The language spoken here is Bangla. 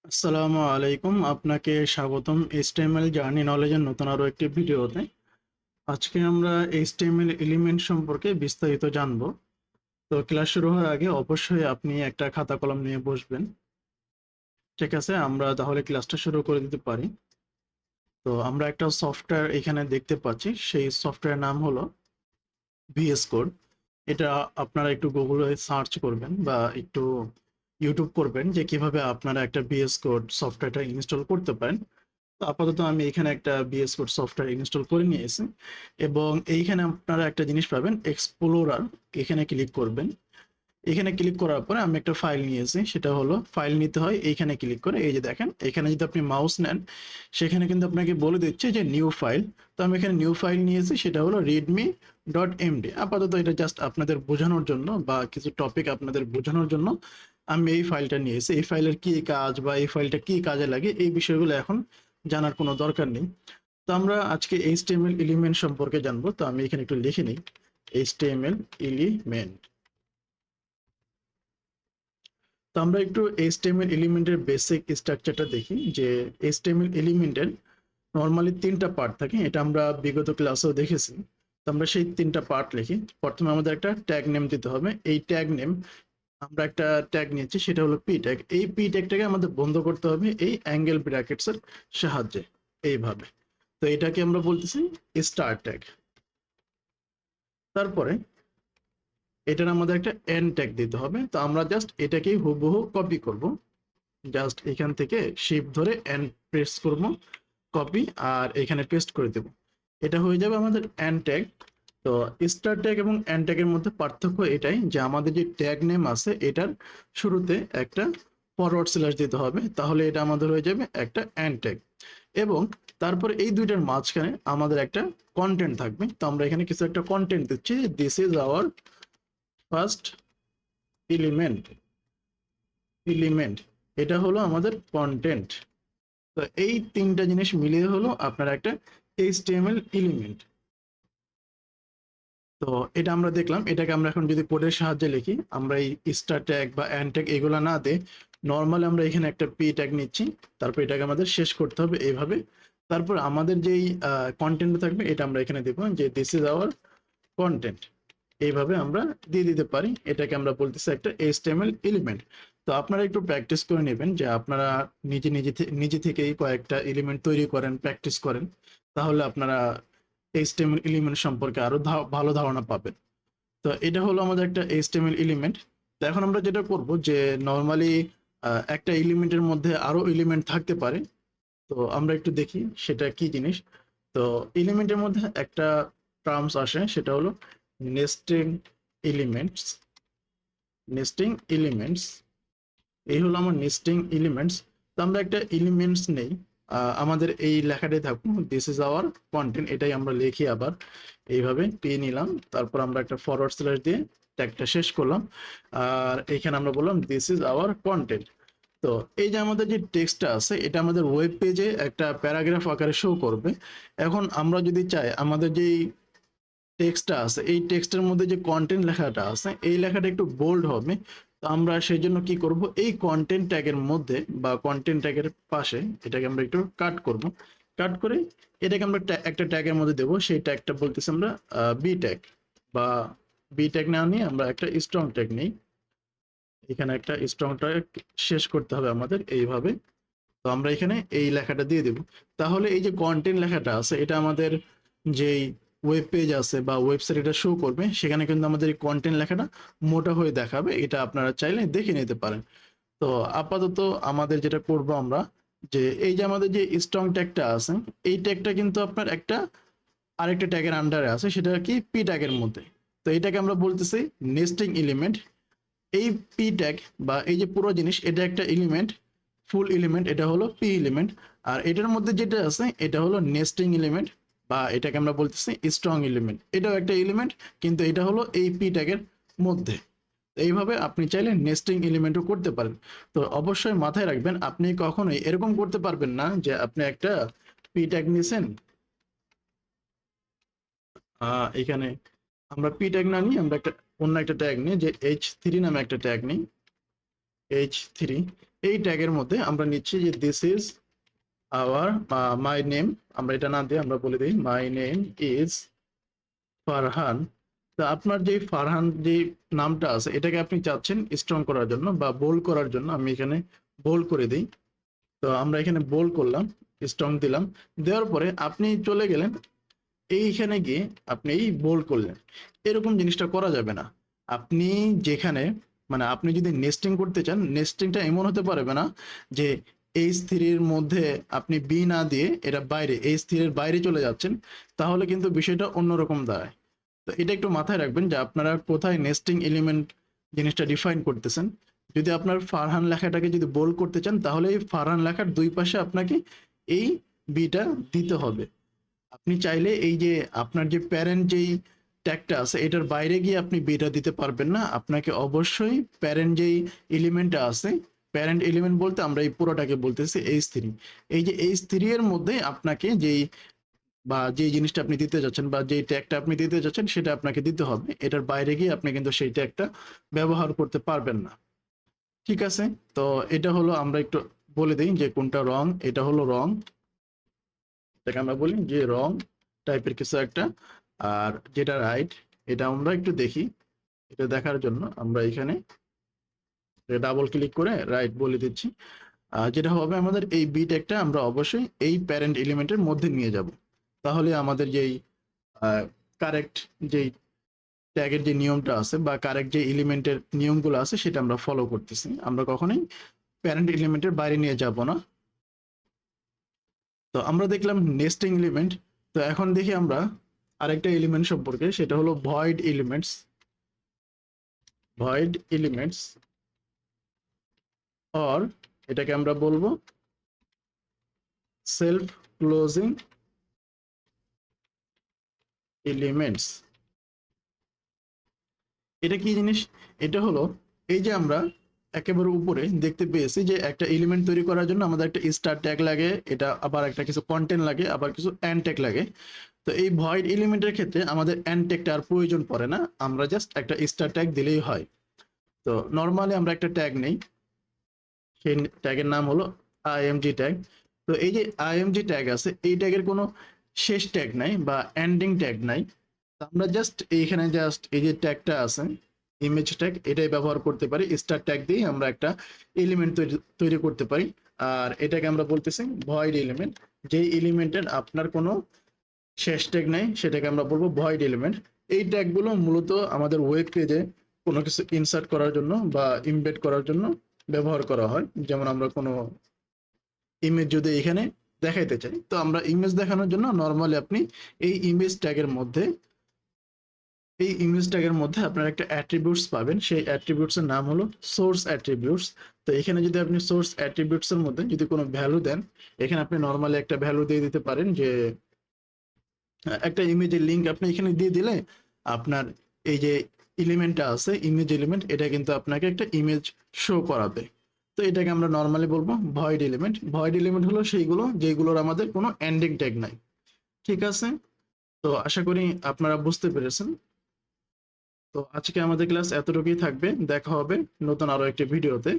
আসসালামু আলাইকুম, আপনাকে স্বাগতম এইচটিএমএল জার্নি নলেজের নতুন আরো একটি ভিডিওতে। আজকে আমরা এইচটিএমএল এলিমেন্ট সম্পর্কে বিস্তারিত জানব। তো ক্লাস শুরু হওয়ার আগে অবশ্যই আপনি একটা খাতা কলম নিয়ে বসবেন। ঠিক আছে, আমরা তাহলে ক্লাসটা শুরু করে দিতে পারি। তো আমরা একটা সফটওয়্যার এখানে দেখতে পাচ্ছি, সেই সফটওয়্যার নাম হলো ভিএস কোড। এটা আপনারা একটু গুগলে সার্চ করবেন বা একটু ইউটিউব করবেন যে কিভাবে আপনারা একটা ভিএস কোড সফটওয়্যারটা ইনস্টল করতে পারেন। তো আপাতত আমি এখানে একটা বিএস কোড সফটওয়্যার ইনস্টল করে নিয়েছি এবং এইখানে আপনারা একটা জিনিস পাবেন, এক্সপ্লোরার। এখানে ক্লিক করবেন। এখানে ক্লিক করার পরে আমি একটা ফাইল নিয়েছি, সেটা হলো ফাইল নিতে হয় এইখানে ক্লিক করে। এই যে দেখেন, এখানে যদি আপনি মাউস নেন সেখানে কিন্তু আপনাকে বলে দিচ্ছে যে নিউ ফাইল। তো আমি এখানে নিউ ফাইল নিয়েছি, সেটা হলো readme.md। আপাতত এটা জাস্ট আপনাদের বোঝানোর জন্য বা কিছু টপিক আপনাদের বোঝানোর জন্য আমি এই ফাইলটা নিয়েছি। এই ফাইলের কি কাজ বা এই ফাইলটা কি কাজে লাগে এই বিষয়গুলো এখন জানার কোনো দরকার নেই। তো আমরা আজকে এইচটিএমএল এলিমেন্ট সম্পর্কে জানবো। তো আমি এখানে একটু লিখে নিই, এইচটিএমএল এলিমেন্ট। তো আমরা একটু এইচটিএমএল এলিমেন্টের বেসিক স্ট্রাকচারটা দেখি যে এইচটিএমএল এলিমেন্টের নর্মালি তিনটা পার্ট থাকে। এটা আমরা বিগত ক্লাসেও দেখেছি। তো আমরা সেই তিনটা পার্ট লিখি। প্রথমে আমাদের একটা ট্যাগ নেম দিতে হবে। এই ট্যাগ নেম আমরা একটা ট্যাগ নিয়েছি, সেটা হলো পি ট্যাগ। এই পি ট্যাগটাকে আমাদের বন্ধ করতে হবে এই অ্যাঙ্গেল ব্র্যাকেটস এর সাহায্যে, এইভাবে। তো এটাকে আমরা বলতেছি স্টার ট্যাগ। তারপরে এটার আমাদের একটা এন্ড ট্যাগ দিতে হবে। তো আমরা জাস্ট এটাকেই হুবহু কপি করব। জাস্ট এখান থেকে শিফট ধরে এন্ড প্রেস করব, কপি, আর এখানে পেস্ট করে দেব। এটা হয়ে যাবে আমাদের এন্ড ট্যাগ। তো স্টার ট্যাগ এবং এন্ড ট্যাগের মধ্যে পার্থক্য এটাই যে আমাদের যে ট্যাগ নেম আছে এটার শুরুতে একটা ফরওয়ার্ড স্ল্যাশ দিতে হবে, তাহলে এটা আমাদের হয়ে যাবে একটা এন্ড ট্যাগ। এবং তারপর এই দুইটার মাঝখানে আমাদের একটা কন্টেন্ট থাকবে। তো আমরা এখানে কিছু একটা কন্টেন্ট দিচ্ছি, this is our first element. Element এটা হলো আমাদের কন্টেন্ট। তো এই তিনটা জিনিস মিলিয়ে হলো আপনার একটা এইচটিএমএল এলিমেন্ট। তো এটা আমরা দেখলাম। এটাকে আমরা এখন যদি কোডের সাহায্যে লিখি, আমরা এই স্টার ট্যাগ বা এন্ড ট্যাগ এগুলো না দিয়ে নর্মালি আমরা এখানে একটা পি ট্যাগ নিচ্ছি। তারপর এটাকে আমাদের শেষ করতে হবে এইভাবে। তারপর আমাদের যেই কন্টেন্ট থাকবে এটা আমরা এখানে দেবো যে দিস ইজ আওয়ার কন্টেন্ট। এইভাবে আমরা দিয়ে দিতে পারি। এটাকে আমরা বলতেছি একটা এইচটিএমএল এলিমেন্ট। তো আপনারা একটু প্র্যাকটিস করে নেবেন যে আপনারা নিজে থেকেই কয়েকটা এলিমেন্ট তৈরি করেন, প্র্যাকটিস করেন, তাহলে আপনারা এইচটিএমএল এলিমেন্ট সম্পর্কে আরো ভালো ধারণা পাবেন। তো এটা হলো আমাদের একটা এইচটিএমএল এলিমেন্ট। তো এখন আমরা যেটা করব যে নরমালি একটা এলিমেন্টের মধ্যে আরো এলিমেন্ট থাকতে পারে। তো আমরা একটু দেখি সেটা কি জিনিস। তো এলিমেন্টের মধ্যে একটা টার্মস আসে, সেটা হলো নেস্টিং এলিমেন্টস। নেস্টিং এলিমেন্টস, এই হলো আমার নেস্টিং এলিমেন্টস। তো আমরা একটা এলিমেন্টস নেই, আমাদের এই লেখাটাই থাকুক দিস ইজ আওয়ার কন্টেন্ট। এটাই আমরা লিখি আবার এইভাবে পি নিলাম, তারপর আমরা একটা ফরওয়ার্ড স্ল্যাশ দিয়ে ট্যাগটা শেষ করলাম। আর এখানে আমরা বললাম দিস ইজ আওয়ার কন্টেন্ট। তো এই যে আমাদের যে টেক্সটটা আছে এটা আমাদের ওয়েব পেজে একটা প্যারাগ্রাফ আকারে শো করবে। এখন আমরা যদি চাই আমাদের যেই টেক্সটটা আছে এই টেক্সটের মধ্যে যে কন্টেন্ট লেখাটা আছে এই লেখাটা একটু বোল্ড হবে। তো আমরা সেই জন্য কি করব, এই কন্টেন্ট ট্যাগের মধ্যে বা কন্টেন্ট ট্যাগের পাশে এটাকে আমরা একটু কাট করব। কাট করে এটাকে আমরা একটা ট্যাগের মধ্যে দেব। সেই ট্যাগটা বলতেছি আমরা বি ট্যাগ, বা বি ট্যাগ না নিয়ে আমরা একটা স্ট্রং ট্যাগ নিই। এখানে একটা স্ট্রং ট্যাগ শেষ করতে হবে আমাদের এইভাবে। তো আমরা এখানে এই লেখাটা দিয়ে দেব। তাহলে এই যে কন্টেন্ট লেখাটা আছে এটা আমাদের যেই ওয়েব পেজ আছে বা ওয়েবসাইট এটা শো করবে, সেখানে কিন্তু আমাদের এই কন্টেন্ট লেখাটা মোটা হয়ে দেখাবে। এটা আপনারা চাইলে দেখে নিতে পারেন। তো আপাতত আমাদের যেটা করব আমরা, যে এই যে আমাদের যে স্ট্রং ট্যাগটা আছে এই ট্যাগটা কিন্তু আপনার একটা আরেকটা ট্যাগের আন্ডারে আছে, সেটা কি পি ট্যাগের মধ্যে। তো এটাকে আমরা বলতেছি নেস্টিং এলিমেন্ট। এই পি ট্যাগ বা এই যে পুরো জিনিস এটা একটা এলিমেন্ট, ফুল এলিমেন্ট, এটা হলো পি এলিমেন্ট। আর এটার মধ্যে যেটা আছে এটা হলো নেস্টিং এলিমেন্ট, বা এটাকে আমরা বলতেছি স্ট্রং এলিমেন্ট। এটাও একটা এলিমেন্ট, কিন্তু এটা হলো এই পি ট্যাগের মধ্যে। এইভাবে আপনি চাইলে নেস্টিং এলিমেন্টও করতে পারেন। তো অবশ্যই মাথায় রাখবেন আপনি কখনোই এরকম করতে পারবেন না যে আপনি একটা পি ট্যাগ নিয়েছেন, এখানে আমরা পি ট্যাগ না নিয়ে আমরা একটা অন্য একটা ট্যাগ নিই, যে H3 নামে একটা ট্যাগ নিই, H3। এই ট্যাগের মধ্যে আমরা নিচ্ছি যে this is our my name, আমরা এটা না দিয়ে আমরা বলে দিই মাই নেম ইজ ফারহান। তো আপনার যে ফারহান যে নামটা আছে এটাকে আপনি চাচ্ছেন স্ট্রং করার জন্য বা বোল্ড করার জন্য, আমি এখানে বোল্ড করে দিই। তো আমরা এখানে বোল্ড করলাম, স্ট্রং দিলাম, দেওয়ার পরে আপনি চলে গেলেন এইখানে গিয়ে আপনি এই বোল্ড করলেন। এরকম জিনিসটা করা যাবে না। আপনি যেখানে মানে আপনি যদি নেস্টিং করতে চান, নেস্টিংটা এমন হতে পারবে না যে H3 এর মধ্যে আপনি বি না দিয়ে এটা বাইরে H3 এর বাইরে চলে যাচ্ছেন, তাহলে কিন্তু বিষয়টা অন্যরকম দাঁড়ায়। তো এটা একটু মাথায় রাখবেন যে আপনারা কোথায় নেস্টিং এলিমেন্ট জিনিসটা ডিফাইন করতেছেন। যদি আপনার ফারহান লেখাটাকে যদি বোল্ড করতে চান, তাহলে এই ফারহান লেখার দুই পাশে আপনাকে এই বিটা দিতে হবে। আপনি চাইলে এই যে আপনার যে প্যারেন্ট যেই ট্যাগটা আছে এটার বাইরে গিয়ে আপনি বিটা দিতে পারবেন না। আপনাকে অবশ্যই প্যারেন্ট যেই এলিমেন্টটা আছে, প্যারেন্ট এলিমেন্ট বলতে আমরা এই পুরোটাকে বলতেছি H3, এই যে H3 এর মধ্যে আপনাকে যেই বা যেই জিনিসটা আপনি দিতে যাচ্ছেন বা যেই ট্যাগটা আপনি দিতে যাচ্ছেন সেটা আপনাকে দিতে হবে। এটার বাইরে গিয়ে আপনি কিন্তু সেই ট্যাগটা ব্যবহার করতে পারবেন না। ঠিক আছে? তো এটা হলো, আমরা একটু বলে দিই যে কোনটা রং। এটা হলো রং, এটাকে আমরা বলি যে রং টাইপের কিছু একটা। আর যেটা রাইট এটা আমরা একটু দেখি। এটা দেখার জন্য আমরা এখানে ডাবল ক্লিক করে রাইট বলে দিচ্ছি। যেটা হবে আমাদের এই বি ট্যাগটা আমরা অবশ্যই এই প্যারেন্ট এলিমেন্টের মধ্যে নিয়ে যাব। তাহলে আমাদের যেই কারেক্ট যেই ট্যাগের যে নিয়মটা আছে বা কারেক্ট যে এলিমেন্টের নিয়মগুলো আছে সেটা আমরা ফলো করতেছি। আমরা কখনোই প্যারেন্ট এলিমেন্টের বাইরে নিয়ে যাব না। তো আমরা দেখলাম নেস্টিং এলিমেন্ট। তো এখন দেখি আমরা আরেকটা এলিমেন্ট সম্পর্কে, সেটা হলো void elements. Void elements or এটাকে আমরা বলবো সেলফ ক্লোজিং এলিমেন্টস। এটা কি জিনিস? এটা হলো এই যে আমরা একেবারে উপরে দেখতে পেয়েছি যে একটা এলিমেন্ট তৈরি করার জন্য আমাদের একটা স্টার ট্যাগ লাগে, এটা আবার একটা কিছু কন্টেন্ট লাগে, আবার কিছু এন্ড ট্যাগ লাগে। তো এই ভয়েড এলিমেন্টের ক্ষেত্রে আমাদের এন্ড ট্যাগটা আর প্রয়োজন পড়ে না, আমরা জাস্ট একটা স্টার ট্যাগ দিলেই হয়। তো নর্মালি আমরা একটা ট্যাগ নেই, সেই ট্যাগের নাম হলো আইএমজি ট্যাগ। তো এই যে আইএমজি ট্যাগ আছে, এই ট্যাগের কোনো শেষ ট্যাগ নাই বা এন্ডিং ট্যাগ নাই। আমরা জাস্ট এইখানে জাস্ট এই যে ট্যাগটা আছে ইমেজ ট্যাগ, এটাই ব্যবহার করতে পারি। স্টার ট্যাগ দিয়ে আমরা একটা এলিমেন্ট তৈরি করতে পারি। আর এটাকে আমরা বলতেছি ভয়েড এলিমেন্ট। যে এলিমেন্টের আপনার কোনো শেষ ট্যাগ নাই সেটাকে আমরা বলবো ভয়েড এলিমেন্ট। এই ট্যাগগুলো মূলত আমাদের ওয়েব পেজে কোনো কিছু ইনসার্ট করার জন্য বা ইমবেড করার জন্য ব্যবহার করা হয়। যেমন আমরা কোনো ইমেজ যদি এখানে দেখাইতে চাই, তো আমরা ইমেজ দেখানোর জন্য নর্মালি আপনি এই ইমেজ ট্যাগের মধ্যে আপনার একটা অ্যাট্রিবিউটস পাবেন। সেই অ্যাট্রিবিউটস এর নাম হলো সোর্স অ্যাট্রিবিউটস। তো এখানে যদি আপনি সোর্স অ্যাট্রিবিউটস এর মধ্যে যদি কোনো ভ্যালু দেন, এখানে আপনি নর্মালি একটা ভ্যালু দিয়ে দিতে পারেন যে একটা ইমেজের লিংক আপনি এখানে দিয়ে দিলে আপনার এই যে এলিমেন্টটা আছে ইমেজ এলিমেন্ট, এটা কিন্তু আপনাকে একটা ইমেজ শো করাবে। তো এটাকে আমরা নর্মালি বলবো ভয়েড এলিমেন্ট। ভয়েড এলিমেন্ট হলো সেইগুলো যেগুলোর আমাদের কোনো এন্ডিং ট্যাগ নাই। ঠিক আছে? তো আশা করি আপনারা বুঝতে পেরেছেন। তো আজকে আমাদের ক্লাস এতটুকুই থাকবে, দেখা হবে নতুন আরো একটি ভিডিওতে।